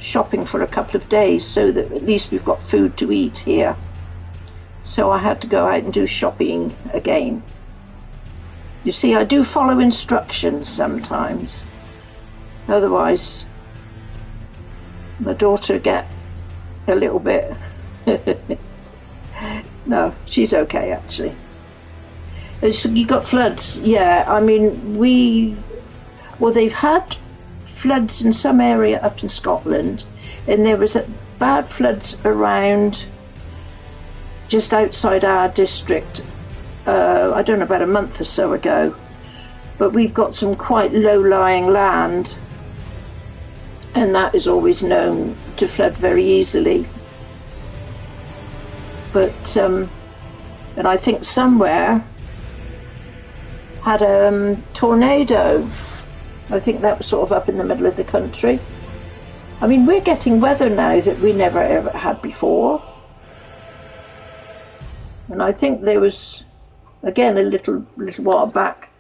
shopping for a couple of days so that at least we've got food to eat here. So I had to go out and do shopping again. You see, I do follow instructions sometimes. Otherwise, my daughter get a little bit... No, she's okay actually. You got floods? Yeah, I mean, they've had floods in some area up in Scotland, and there was bad floods around just outside our district, I don't know, about a month or so ago. But we've got some quite low-lying land, and that is always known to flood very easily. But, and I think somewhere had a tornado. I think that was sort of up in the middle of the country. I mean, we're getting weather now that we never ever had before. And I think there was, again, a little while back,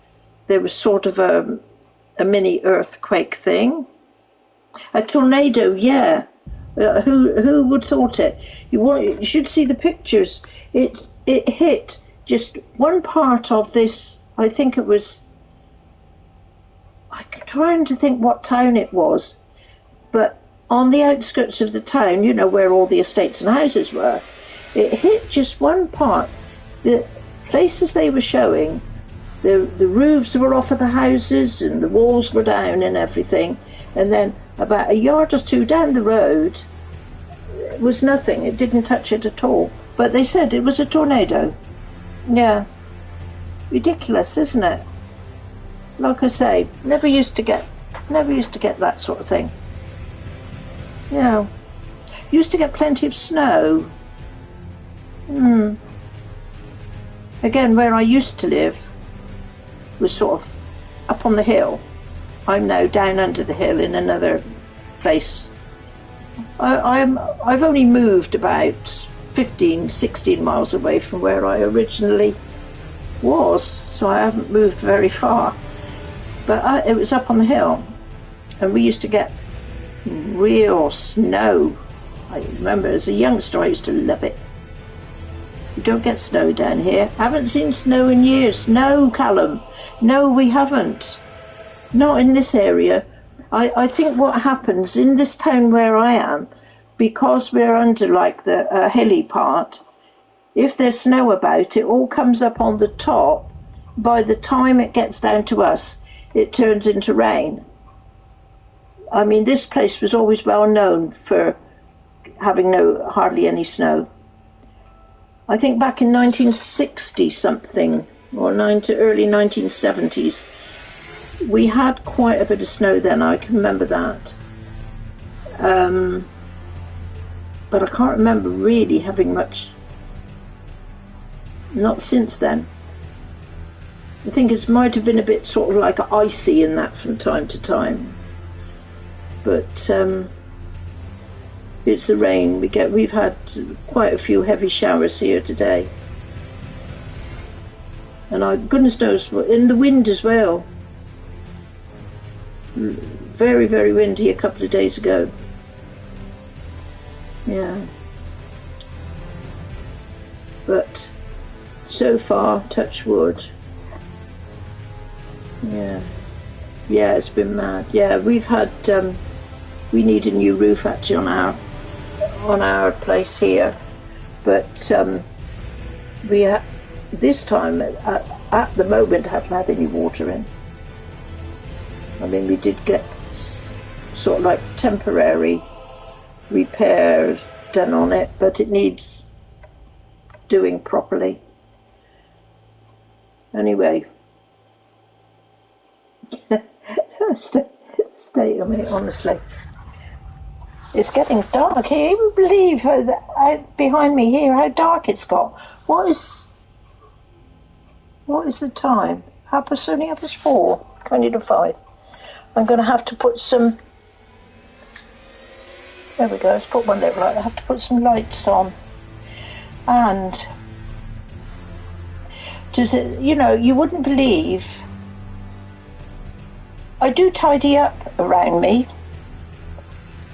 there was sort of a mini earthquake thing. A tornado, yeah. Who would thought it? You should see the pictures. It hit just one part of this. I think it was. I'm trying to think what town it was, but on the outskirts of the town, you know, where all the estates and houses were, it hit just one part. The places they were showing, the roofs were off of the houses and the walls were down and everything, and then about a yard or two down the road it was nothing. It didn't touch it at all. But they said it was a tornado. Yeah. Ridiculous, isn't it? Like I say, never used to get that sort of thing. Yeah. Used to get plenty of snow. Again, where I used to live was sort of up on the hill. I'm now down under the hill in another place. I've only moved about 15, 16 miles away from where I originally was, so I haven't moved very far. But it was up on the hill, and we used to get real snow. I remember as a youngster I used to love it. We don't get snow down here. Haven't seen snow in years. No, Callum. No, we haven't. Not in this area. I think what happens in this town where I am, because we're under like the hilly part, if there's snow about, it all comes up on the top. By the time it gets down to us, it turns into rain. I mean, this place was always well known for having hardly any snow. I think back in 1960 something, or early 1970s, we had quite a bit of snow then. I can remember that. But I can't remember really having much. Not since then. I think it might have been a bit sort of like icy in that from time to time. But it's the rain we get. We've had quite a few heavy showers here today. And goodness knows, in the wind as well. Very, very windy a couple of days ago. Yeah. But so far, touch wood. Yeah. Yeah, it's been mad. Yeah, we've had, we need a new roof actually on our place here. But we this time, at the moment, haven't had any water in. I mean, we did get sort of like temporary repairs done on it, but it needs doing properly. Anyway, stay a minute, honestly. It's getting dark. Can you even believe behind me here how dark it's got? What is the time? Only half past 4, 20 to 5. I'm going to have to put some... There we go, let's put one little light. I have to put some lights on. And... you wouldn't believe... I do tidy up around me,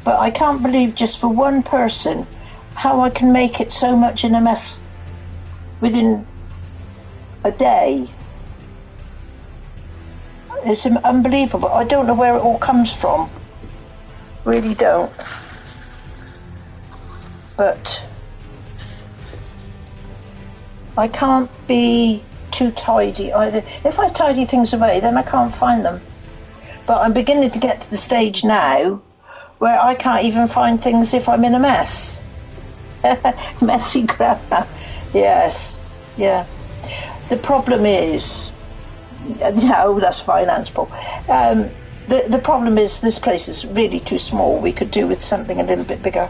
but I can't believe just for one person how I can make it so much in a mess within a day. It's unbelievable. I don't know where it all comes from. Really don't. But I can't be too tidy either. If I tidy things away, then I can't find them. But I'm beginning to get to the stage now where I can't even find things if I'm in a mess. Messy grandma. Yes, yeah. The problem is, no, that's finance, Paul. The problem is this place is really too small. We could do with something a little bit bigger.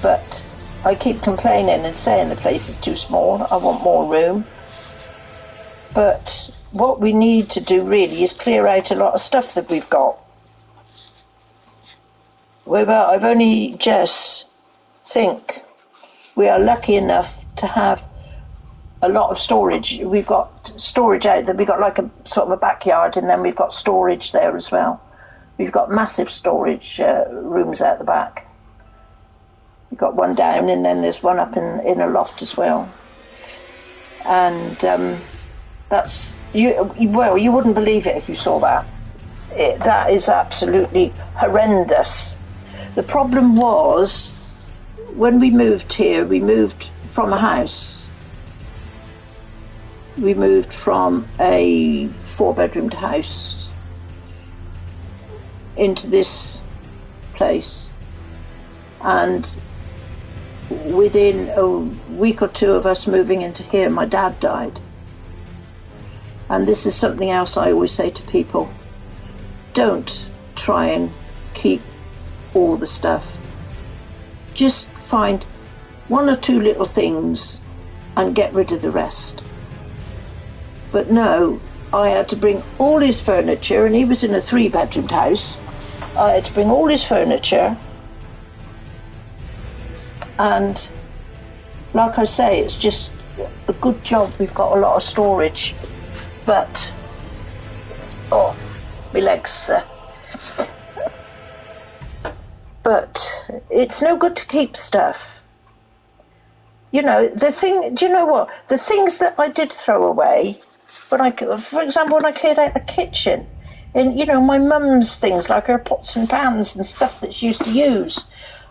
But I keep complaining and saying the place is too small. I want more room. But what we need to do really is clear out a lot of stuff that we've got. I've only just think we are lucky enough to have a lot of storage. We've got storage out there. We've got like a sort of a backyard, and then we've got storage there as well. We've got massive storage rooms out the back. We've got one down, and then there's one up in a loft as well. And that's well, you wouldn't believe it if you saw that. That is absolutely horrendous. The problem was when we moved here, we moved from a house. We moved from a 4-bedroomed house into this place, and within a week or two of us moving into here, my dad died. And this is something else I always say to people: don't try and keep all the stuff. Just find one or two little things and get rid of the rest. But no, I had to bring all his furniture, and he was in a 3-bedroomed house. I had to bring all his furniture, and like I say, it's just a good job we've got a lot of storage. But oh, my legs. But it's no good to keep stuff. You know, do you know what? The things that I did throw away, for example, when I cleared out the kitchen, and, you know, my mum's things, like her pots and pans and stuff that she used to use.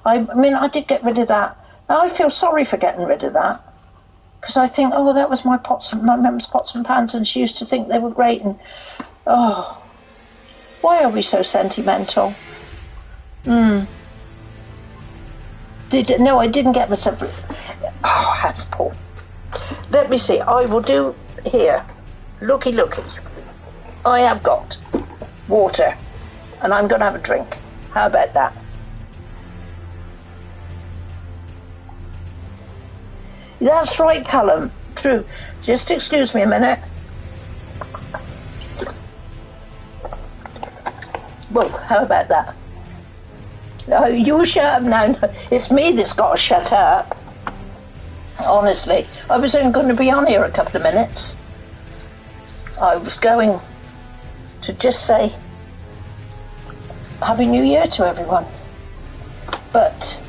I mean, I did get rid of that. Now, I feel sorry for getting rid of that, because I think, oh, that was my mum's pots and pans, and she used to think they were great, and, oh, why are we so sentimental? No, I didn't get myself... Oh, that's Paul. Let me see. I will do here. Looky. I have got water, and I'm going to have a drink. How about that? That's right, Callum. True. Just excuse me a minute. Well, how about that? Oh, you shut up now. No, it's me that's got to shut up. Honestly, I was only going to be on here a couple of minutes. I was going to just say Happy New Year to everyone. But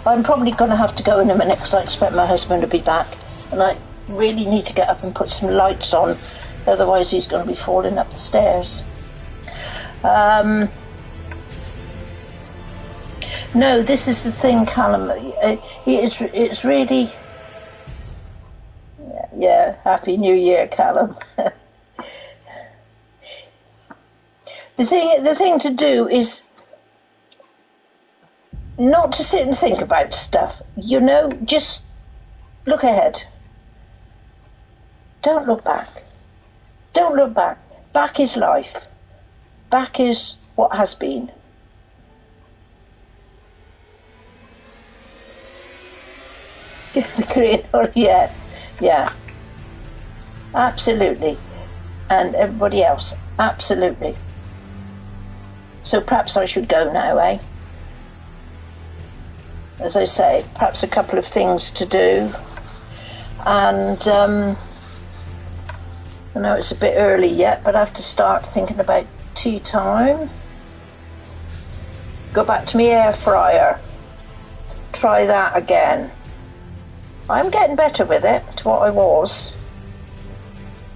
I'm probably going to have to go in a minute, because I expect my husband to be back. And I really need to get up and put some lights on. Otherwise he's going to be falling up the stairs. No, this is the thing, Callum. It's really... Yeah, Happy New Year, Callum. The thing to do is not to sit and think about stuff. You know, just look ahead. Don't look back. Don't look back. Back is life. Back is what has been. Give the green. Oh, yeah. Yeah. Absolutely. And everybody else. Absolutely. So perhaps I should go now, eh? As I say, perhaps a couple of things to do. And I know it's a bit early yet, but I have to start thinking about tea time. Go back to my air fryer. Try that again. I'm getting better with it to what I was.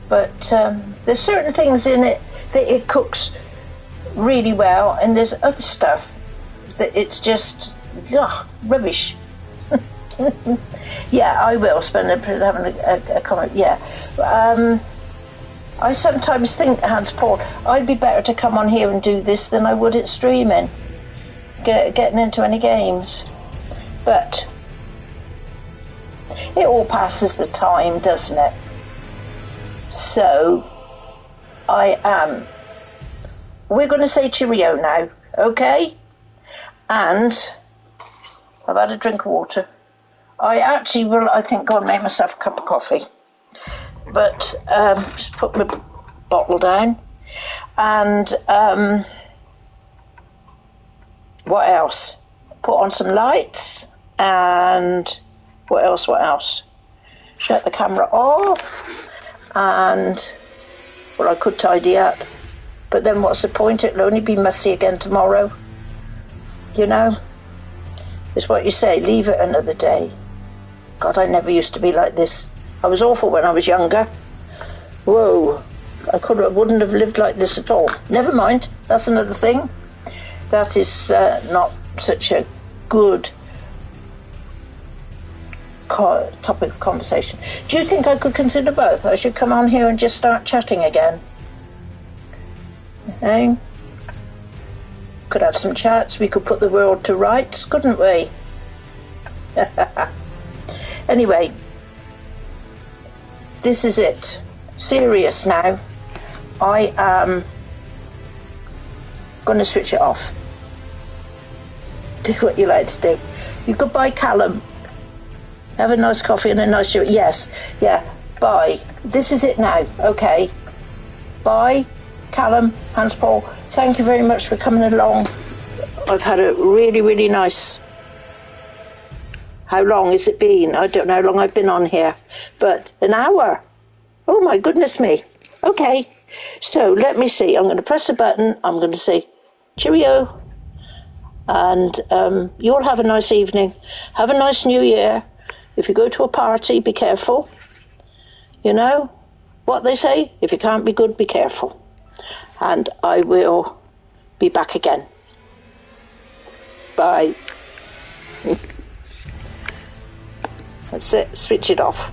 But there's certain things in it that it cooks really well, and there's other stuff that it's just rubbish. Yeah, I will spend having a comment. Yeah. I sometimes think, Hans Paul, I'd be better to come on here and do this than I would at streaming, getting into any games. But it all passes the time, doesn't it? So we're going to say cheerio now, okay? And I've had a drink of water. I actually will, I think, go and make myself a cup of coffee. But just put my bottle down. And what else? Put on some lights. And what else? Shut the camera off. And, well, I could tidy up. But then what's the point? It'll only be messy again tomorrow. You know? It's what you say, leave it another day. God, I never used to be like this. I was awful when I was younger. Whoa, wouldn't have lived like this at all. Never mind, that's another thing. That is not such a good topic of conversation. Do you think I could consider both? I should come on here and just start chatting again. Eh? Could have some chats. We could put the world to rights, couldn't we? Anyway, this is it. Serious now. I am going to switch it off. Do what you like to do. You goodbye, Callum. Have a nice coffee and a nice shirt. Yes, yeah, bye. This is it now, okay. Bye, Callum, Hans Paul. Thank you very much for coming along. I've had a really, really nice... How long has it been? I don't know how long I've been on here. But an hour. Oh, my goodness me. Okay. So, let me see. I'm going to press a button. I'm going to say, cheerio. And you all have a nice evening. Have a nice new year. If you go to a party, be careful. You know what they say? If you can't be good, be careful. And I will be back again. Bye. That's it. Switch it off.